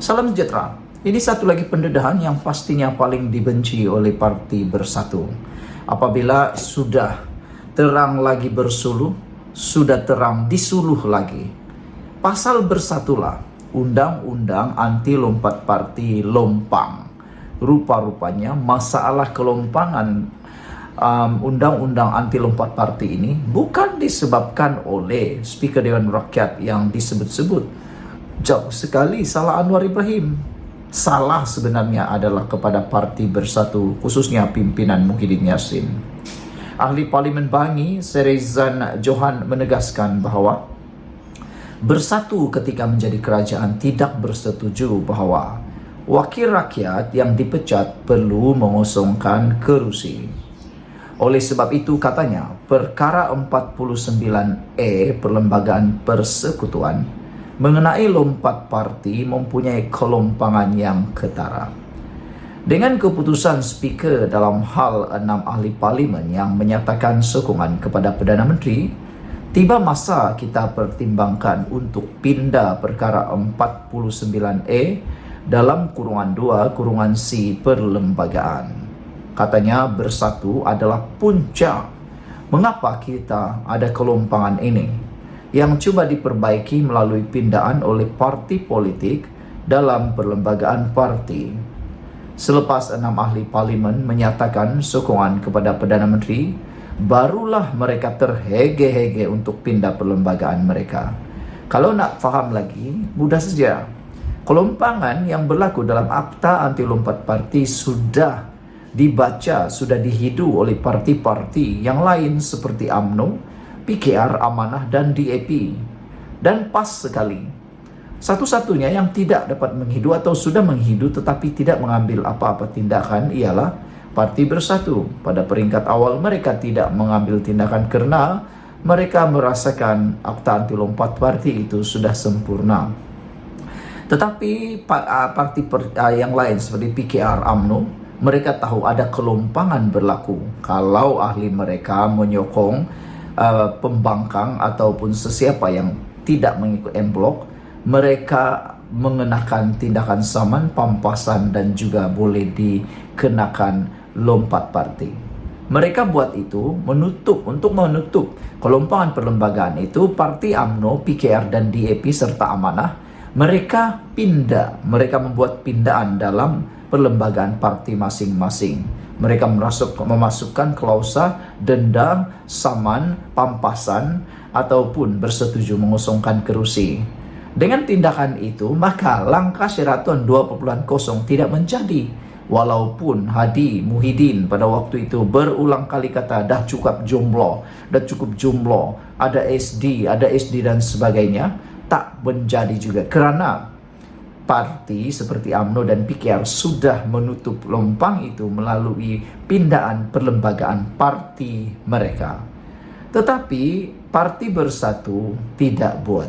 Salam sejahtera. Ini satu lagi pendedahan yang pastinya paling dibenci oleh Parti Bersatu. Apabila sudah terang lagi bersuluh, sudah terang disuluh lagi. Pasal bersatulah Undang-Undang Anti Lompat Parti Lompang. Rupa-rupanya masalah kelompangan Undang-Undang Anti Lompat Parti ini bukan disebabkan oleh Speaker Dewan Rakyat yang disebut-sebut. Jauh sekali salah Anwar Ibrahim. Salah sebenarnya adalah kepada Parti Bersatu, khususnya pimpinan Muhyiddin Yassin. Ahli Parlimen Bangi, Serezan Johan menegaskan bahawa Bersatu ketika menjadi kerajaan tidak bersetuju bahawa wakil rakyat yang dipecat perlu mengosongkan kerusi. Oleh sebab itu katanya, perkara 49E Perlembagaan Persekutuan mengenai lompat parti mempunyai kelompangan yang ketara. Dengan keputusan Speaker dalam hal 6 ahli parlimen yang menyatakan sokongan kepada Perdana Menteri, tiba masa kita pertimbangkan untuk pindah perkara 49E dalam kurungan 2 kurungan C Perlembagaan. Katanya Bersatu adalah puncak mengapa kita ada kelompangan ini yang cuba diperbaiki melalui pindaan oleh parti politik dalam perlembagaan parti. Selepas 6 ahli parlimen menyatakan sokongan kepada Perdana Menteri, barulah mereka terhege-hege untuk pindah perlembagaan mereka. Kalau nak faham lagi, mudah saja. Kelompangan yang berlaku dalam Akta Anti Lompat Parti sudah dibaca, sudah dihidu oleh parti-parti yang lain seperti UMNO, PKR, Amanah dan DAP. Dan pas sekali, satu-satunya yang tidak dapat menghidu atau sudah menghidu tetapi tidak mengambil apa-apa tindakan ialah Parti Bersatu. Pada peringkat awal mereka tidak mengambil tindakan kerana mereka merasakan Akta Anti Lompat Parti itu sudah sempurna. Tetapi parti yang lain seperti PKR, UMNO, mereka tahu ada kelompangan berlaku kalau ahli mereka menyokong pembangkang ataupun sesiapa yang tidak mengikut en blok, mereka mengenakan tindakan saman, pampasan dan juga boleh dikenakan lompat parti. Mereka buat itu untuk menutup kelompangan perlembagaan itu. Parti UMNO, PKR dan DAP serta Amanah, mereka membuat pindaan dalam perlembagaan parti masing-masing. Mereka memasukkan klausa denda, saman, pampasan ataupun bersetuju mengosongkan kerusi. Dengan tindakan itu, maka langkah Sheraton 2.0 tidak menjadi. Walaupun Hadi Muhyiddin pada waktu itu berulang kali kata dah cukup jomblo, ada SD dan sebagainya, tak menjadi juga kerana parti seperti UMNO dan PKR sudah menutup lompang itu melalui pindaan perlembagaan parti mereka. Tetapi Parti Bersatu tidak buat.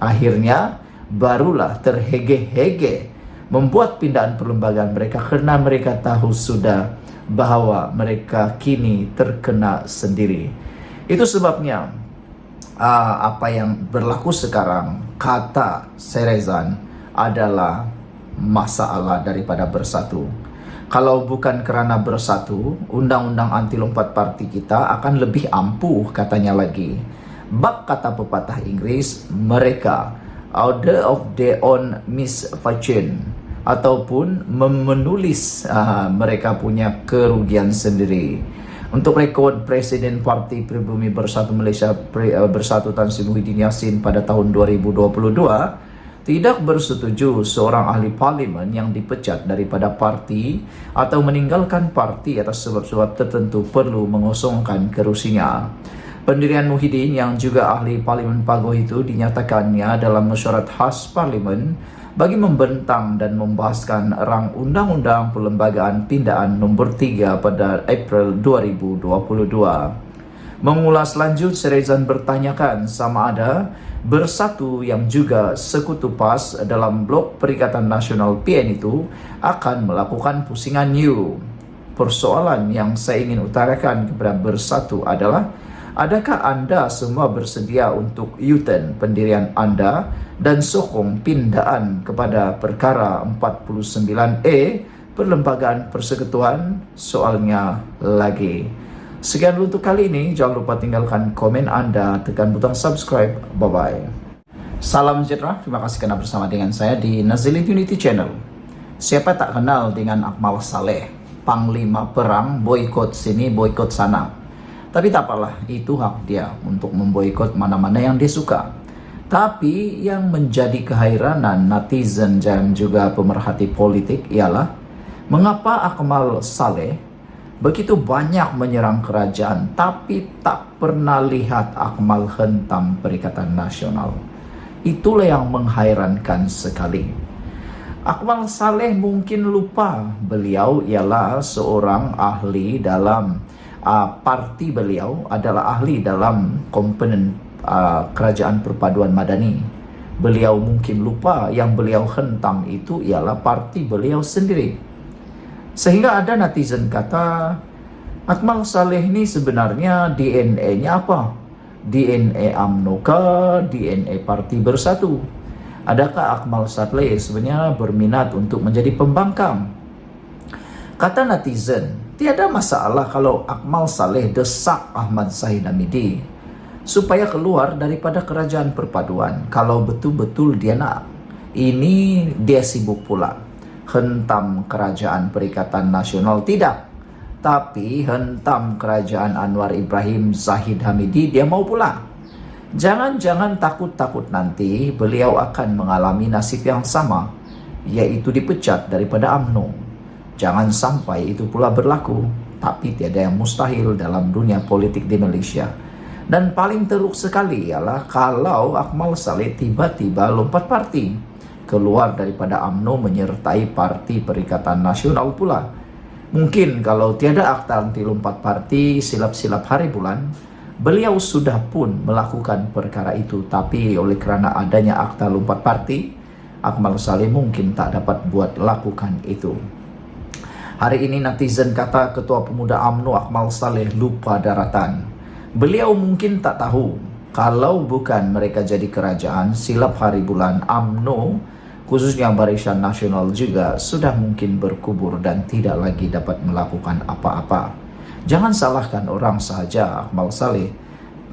Akhirnya barulah terhege-hege membuat pindaan perlembagaan mereka kerana mereka tahu sudah bahawa mereka kini terkena sendiri. Itu sebabnya apa yang berlaku sekarang, kata Serezan, adalah masalah daripada Bersatu. Kalau bukan kerana Bersatu, undang-undang anti lompat parti kita akan lebih ampuh, katanya lagi. Bak kata pepatah Inggris, mereka order of their own misfortune, ataupun menulis mereka punya kerugian sendiri. Untuk rekod, Presiden Parti Pribumi Bersatu Malaysia Bersatu Tan Sri Muhyiddin Yassin pada tahun 2022 tidak bersetuju seorang ahli parlimen yang dipecat daripada parti atau meninggalkan parti atas sebab-sebab tertentu perlu mengosongkan kerusinya. Pendirian Muhyiddin yang juga ahli parlimen Pagoh itu dinyatakannya dalam mesyuarat khas parlimen bagi membentang dan membahaskan rang Undang-Undang Perlembagaan Pindaan nombor 3 pada April 2022. Mengulas lanjut, Serezan bertanyakan sama ada Bersatu yang juga sekutu PAS dalam blok Perikatan Nasional PN itu akan melakukan pusingan new. Persoalan yang saya ingin utarakan kepada Bersatu adalah Adakah Anda semua bersedia untuk U-turn pendirian Anda dan sokong pindaan kepada perkara 49E Perlembagaan Persekutuan? Soalnya lagi. Sekian untuk kali ini. Jangan lupa tinggalkan komen Anda, tekan butang subscribe. Bye-bye. Salam sejahtera. Terima kasih kerana bersama dengan saya di Nazilin Unity Channel. Siapa tak kenal dengan Akmal Saleh, Panglima Perang, boikot sini, boikot sana. Tapi tak apalah, itu hak dia untuk memboikot mana-mana yang dia suka. Tapi yang menjadi kehairanan netizen dan juga pemerhati politik ialah mengapa Akmal Saleh begitu banyak menyerang kerajaan tapi tak pernah lihat Akmal hentam Perikatan Nasional. Itulah yang menghairankan sekali. Akmal Saleh mungkin lupa beliau ialah seorang ahli dalam parti, beliau adalah ahli dalam komponen Kerajaan Perpaduan Madani. Beliau mungkin lupa yang beliau hentam itu ialah parti beliau sendiri. Sehingga ada netizen kata, Akmal Saleh ini sebenarnya DNA-nya apa? DNA UMNO kah? DNA Parti Bersatu? Adakah Akmal Saleh sebenarnya berminat untuk menjadi pembangkang? Kata netizen, tiada masalah kalau Akmal Saleh desak Ahmad Zahid Hamidi supaya keluar daripada Kerajaan Perpaduan. Kalau betul-betul dia nak. Ini dia sibuk pula. Hentam Kerajaan Perikatan Nasional tidak. Tapi hentam Kerajaan Anwar Ibrahim Zahid Hamidi dia mau pula. Jangan-jangan takut-takut nanti beliau akan mengalami nasib yang sama, yaitu dipecat daripada UMNO. Jangan sampai itu pula berlaku, tapi tiada yang mustahil dalam dunia politik di Malaysia. Dan paling teruk sekali ialah kalau Akmal Saleh tiba-tiba lompat parti, keluar daripada UMNO menyertai Parti Perikatan Nasional pula. Mungkin kalau tiada akta anti lompat parti silap-silap hari bulan, beliau sudah pun melakukan perkara itu. Tapi oleh kerana adanya akta lompat parti, Akmal Saleh mungkin tak dapat buat lakukan itu. Hari ini netizen kata Ketua Pemuda UMNO Akmal Saleh lupa daratan. Beliau mungkin tak tahu kalau bukan mereka jadi kerajaan, silap hari bulan UMNO khususnya Barisan Nasional juga sudah mungkin berkubur dan tidak lagi dapat melakukan apa-apa. Jangan salahkan orang sahaja Akmal Saleh.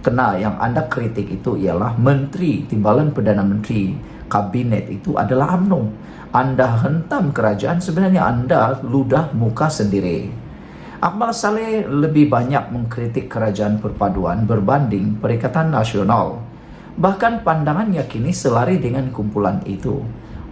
Kena yang Anda kritik itu ialah Menteri, Timbalan Perdana Menteri, Kabinet itu adalah UMNO. Anda hentam kerajaan, sebenarnya Anda ludah muka sendiri. Akmal Saleh lebih banyak mengkritik Kerajaan Perpaduan berbanding Perikatan Nasional. Bahkan pandangannya kini selari dengan kumpulan itu.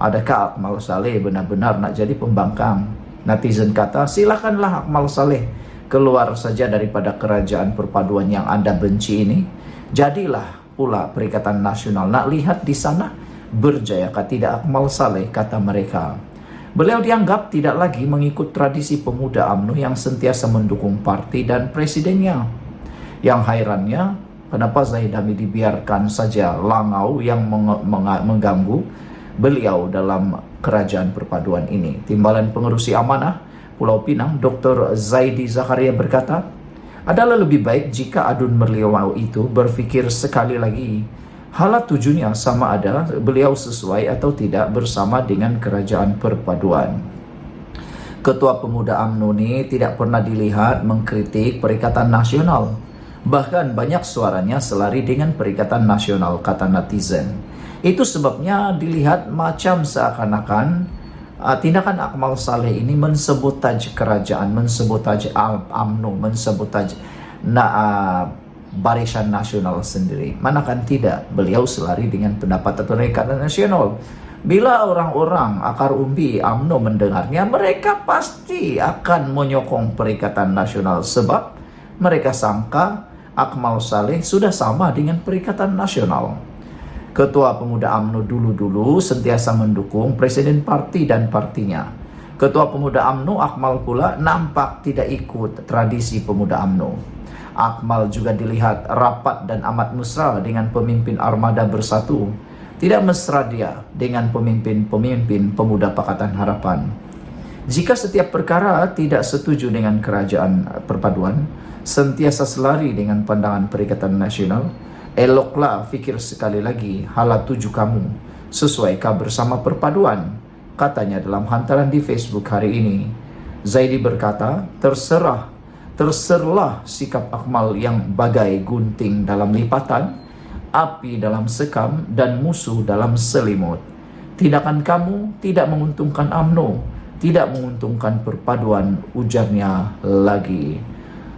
Adakah Akmal Saleh benar-benar nak jadi pembangkang? Netizen kata, silakanlah Akmal Saleh keluar saja daripada Kerajaan Perpaduan yang Anda benci ini. Jadilah pula Perikatan Nasional. Nak lihat di sana berjayakah tidak Akmal Saleh, kata mereka. Beliau dianggap tidak lagi mengikut tradisi pemuda UMNO yang sentiasa mendukung parti dan presidennya. Yang hairannya, kenapa Zahid Hamidi dibiarkan saja langau yang mengganggu beliau dalam Kerajaan Perpaduan ini. Timbalan Pengerusi Amanah Pulau Pinang, Dr. Zaidi Zakaria berkata, adalah lebih baik jika adun beliau itu berfikir sekali lagi. Hala tujuannya sama ada beliau sesuai atau tidak bersama dengan Kerajaan Perpaduan. Ketua Pemuda UMNO ini tidak pernah dilihat mengkritik Perikatan Nasional. Bahkan banyak suaranya selari dengan Perikatan Nasional, kata netizen. Itu sebabnya dilihat macam seakan-akan tindakan Akmal Saleh ini mensabotaj kerajaan, mensabotaj UMNO, mensabotaj Barisan Nasional sendiri. Manakan tidak, beliau selari dengan pendapat Perikatan Nasional. Bila orang-orang akar umbi UMNO mendengarnya, mereka pasti akan menyokong Perikatan Nasional sebab mereka sangka Akmal Saleh sudah sama dengan Perikatan Nasional. Ketua Pemuda UMNO dulu-dulu sentiasa mendukung Presiden Parti dan partinya. Ketua Pemuda UMNO Akmal pula nampak tidak ikut tradisi Pemuda UMNO. Akmal juga dilihat rapat dan amat mesra dengan pemimpin Armada Bersatu. Tidak mesra dia dengan pemimpin-pemimpin Pemuda Pakatan Harapan. Jika setiap perkara tidak setuju dengan Kerajaan Perpaduan, sentiasa selari dengan pandangan Perikatan Nasional. Eloklah fikir sekali lagi hala tuju kamu, sesuaikah bersama perpaduan, katanya dalam hantaran di Facebook hari ini. Zaidi berkata, terserlah sikap Akmal yang bagai gunting dalam lipatan, api dalam sekam, dan musuh dalam selimut. Tindakan kamu tidak menguntungkan UMNO, tidak menguntungkan perpaduan, ujarnya lagi.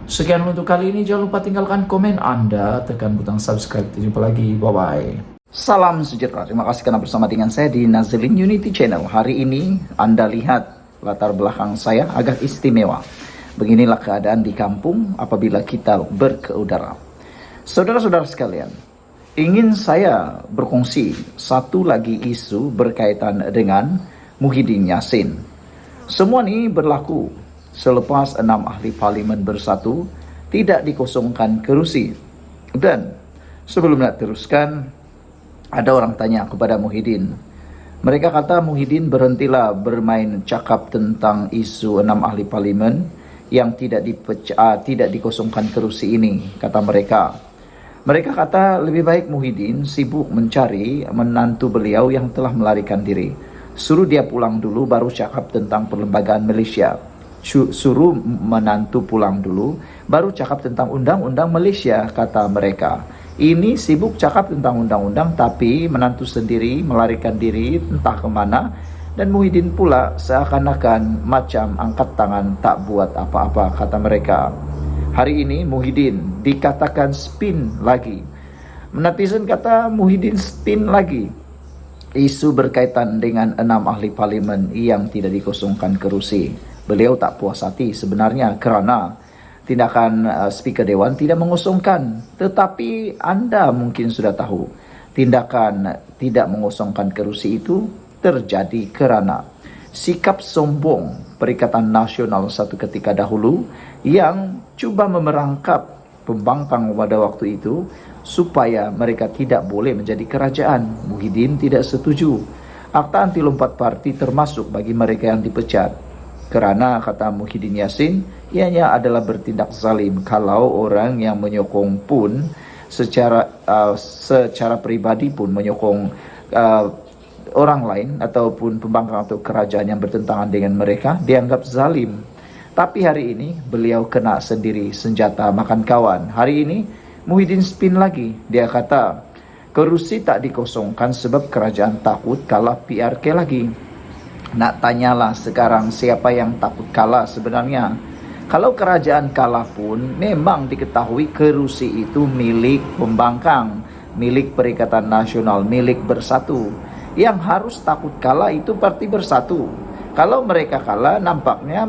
Sekian untuk kali ini, jangan lupa tinggalkan komen Anda, tekan butang subscribe. Jumpa lagi, bye-bye. Salam sejahtera, terima kasih karena bersama dengan saya di Nazlin Unity Channel. Hari ini Anda lihat latar belakang saya agak istimewa. Beginilah keadaan di kampung apabila kita berkeudara. Saudara-saudara sekalian, ingin saya berkongsi satu lagi isu berkaitan dengan Muhyiddin Yassin. Semua ini berlaku selepas 6 ahli parlimen bersatu tidak dikosongkan kerusi. Dan sebelum nak teruskan, ada orang tanya kepada Muhyiddin. Mereka kata, Muhyiddin berhentilah bermain cakap tentang isu 6 ahli parlimen yang tidak dikosongkan kerusi ini, kata mereka. Mereka kata lebih baik Muhyiddin sibuk mencari menantu beliau yang telah melarikan diri. Suruh dia pulang dulu baru cakap tentang perlembagaan Malaysia. Suruh menantu pulang dulu baru cakap tentang undang-undang Malaysia, kata mereka. Ini sibuk cakap tentang undang-undang tapi menantu sendiri melarikan diri entah kemana, dan Muhyiddin pula seakan-akan macam angkat tangan tak buat apa-apa, kata mereka. Hari ini Muhyiddin dikatakan spin lagi. Netizen kata Muhyiddin spin lagi. Isu berkaitan dengan 6 ahli parlimen yang tidak dikosongkan kerusi. Beliau tak puas hati sebenarnya kerana tindakan Speaker Dewan tidak mengosongkan. Tetapi anda mungkin sudah tahu, tindakan tidak mengosongkan kerusi itu terjadi kerana sikap sombong Perikatan Nasional satu ketika dahulu yang cuba memerangkap pembangkang pada waktu itu supaya mereka tidak boleh menjadi kerajaan. Muhyiddin tidak setuju. Akta anti lompat parti termasuk bagi mereka yang dipecat. Kerana kata Muhyiddin Yassin, ianya adalah bertindak zalim kalau orang yang menyokong pun secara pribadi pun menyokong orang lain ataupun pembangkang atau kerajaan yang bertentangan dengan mereka dianggap zalim. Tapi hari ini beliau kena sendiri senjata makan kawan. Hari ini Muhyiddin spin lagi. Dia kata kerusi tak dikosongkan sebab kerajaan takut kalah PRK lagi. Nak tanyalah sekarang siapa yang takut kalah sebenarnya. Kalau kerajaan kalah pun memang diketahui kerusi itu milik pembangkang, milik Perikatan Nasional, milik Bersatu. Yang harus takut kalah itu Parti Bersatu. Kalau mereka kalah, nampaknya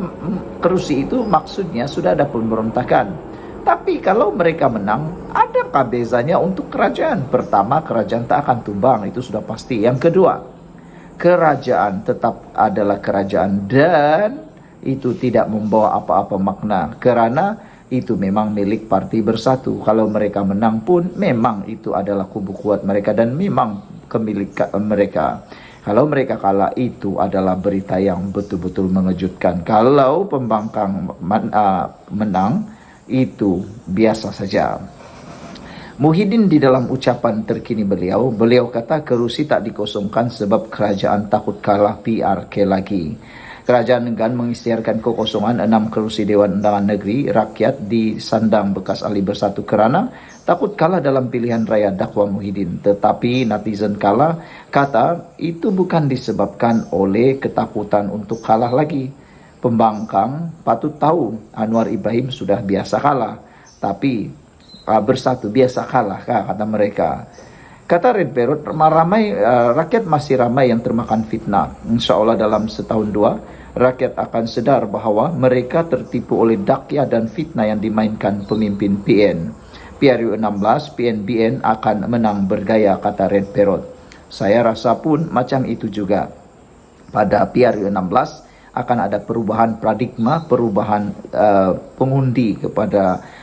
kerusi itu maksudnya sudah ada pemberontakan. Tapi kalau mereka menang, adakah bezanya untuk kerajaan? Pertama, kerajaan tak akan tumbang, itu sudah pasti. Yang kedua, kerajaan tetap adalah kerajaan dan itu tidak membawa apa-apa makna kerana itu memang milik Parti Bersatu. Kalau mereka menang pun memang itu adalah kubu kuat mereka dan memang kemilikan mereka. Kalau mereka kalah itu adalah berita yang betul-betul mengejutkan. Kalau pembangkang menang itu biasa saja. Muhyiddin di dalam ucapan terkini beliau kata kerusi tak dikosongkan sebab kerajaan takut kalah PRK lagi. Kerajaan enggan mengisytiharkan kekosongan 6 kerusi Dewan Undangan Negeri Rakyat di sandang bekas ahli Bersatu kerana takut kalah dalam pilihan raya, dakwa Muhyiddin. Tetapi netizen kata itu bukan disebabkan oleh ketakutan untuk kalah lagi. Pembangkang patut tahu Anwar Ibrahim sudah biasa kalah. Tapi Bersatu biasa kalah, kata mereka. Kata Red Parrot, rakyat masih ramai yang termakan fitnah. InsyaAllah dalam setahun dua, rakyat akan sedar bahawa mereka tertipu oleh dakyah dan fitnah yang dimainkan pemimpin PN. PRU 16, PNBN akan menang bergaya, kata Red Parrot. Saya rasa pun macam itu juga. Pada PRU 16 akan ada perubahan paradigma, perubahan pengundi kepada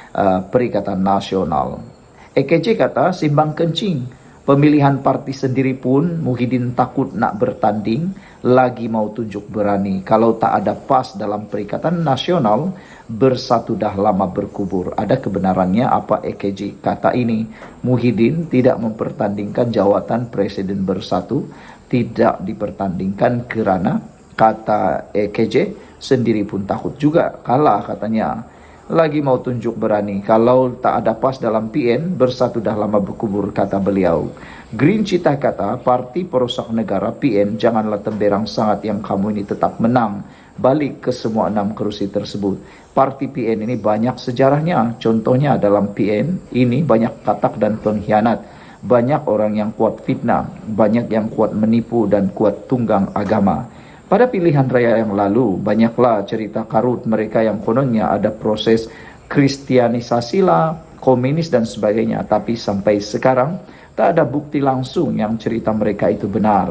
Perikatan Nasional. EKJ kata simbang kencing. Pemilihan parti sendiri pun Muhyiddin takut nak bertanding, lagi mau tunjuk berani. Kalau tak ada PAS dalam Perikatan Nasional, Bersatu dah lama berkubur. Ada kebenarannya apa EKJ kata ini? Muhyiddin tidak mempertandingkan jawatan Presiden Bersatu, tidak dipertandingkan kerana kata EKJ sendiri pun takut juga kalah katanya. Lagi mau tunjuk berani. Kalau tak ada PAS dalam PN, Bersatu dah lama berkubur, kata beliau. Green Cita kata, parti perosak negara PN janganlah temberang sangat yang kamu ini tetap menang. Balik ke semua 6 kerusi tersebut. Parti PN ini banyak sejarahnya. Contohnya dalam PN ini banyak katak dan pengkhianat. Banyak orang yang kuat fitnah. Banyak yang kuat menipu dan kuat tunggang agama. Pada pilihan raya yang lalu, banyaklah cerita karut mereka yang kononnya ada proses kristianisasi lah, komunis dan sebagainya. Tapi sampai sekarang, tak ada bukti langsung yang cerita mereka itu benar.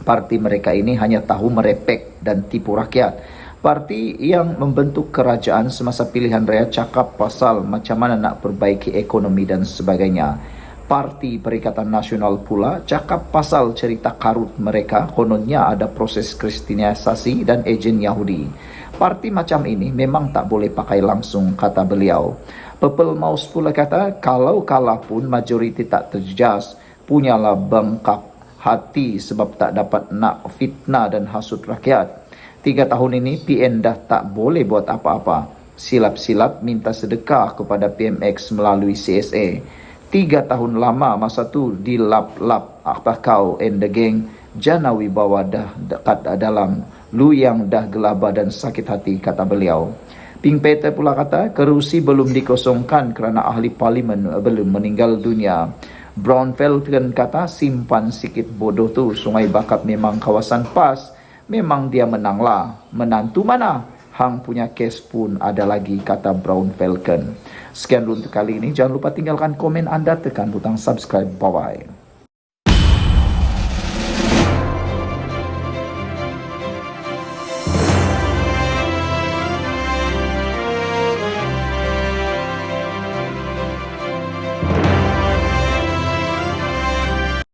Parti mereka ini hanya tahu merepek dan tipu rakyat. Parti yang membentuk kerajaan semasa pilihan raya cakap pasal macam mana nak perbaiki ekonomi dan sebagainya. Parti Perikatan Nasional pula cakap pasal cerita karut mereka, kononnya ada proses kristianisasi dan ejen Yahudi. Parti macam ini memang tak boleh pakai langsung, kata beliau. Pepel Maus pula kata, kalau kalah pun majoriti tak terjejas, punyalah bengkak hati sebab tak dapat nak fitnah dan hasut rakyat. 3 tahun ini PN dah tak boleh buat apa-apa. Silap-silap minta sedekah kepada PMX melalui CSA. 3 tahun lama masa tu dilap-lap apa kau and the gang, jana wibawa dah dekat dalam, lu yang dah gelabah dan sakit hati, kata beliau. Pink Peter pula kata, kerusi belum dikosongkan kerana ahli parlimen belum meninggal dunia. Brown Falcon kata, simpan sikit bodoh tu, Sungai Bakap memang kawasan PAS, memang dia menanglah. Menantu mana? Hang punya kes pun ada lagi, kata Brown Falcon. Sekian dulu untuk kali ini. Jangan lupa tinggalkan komen anda, tekan butang subscribe. Bye-bye.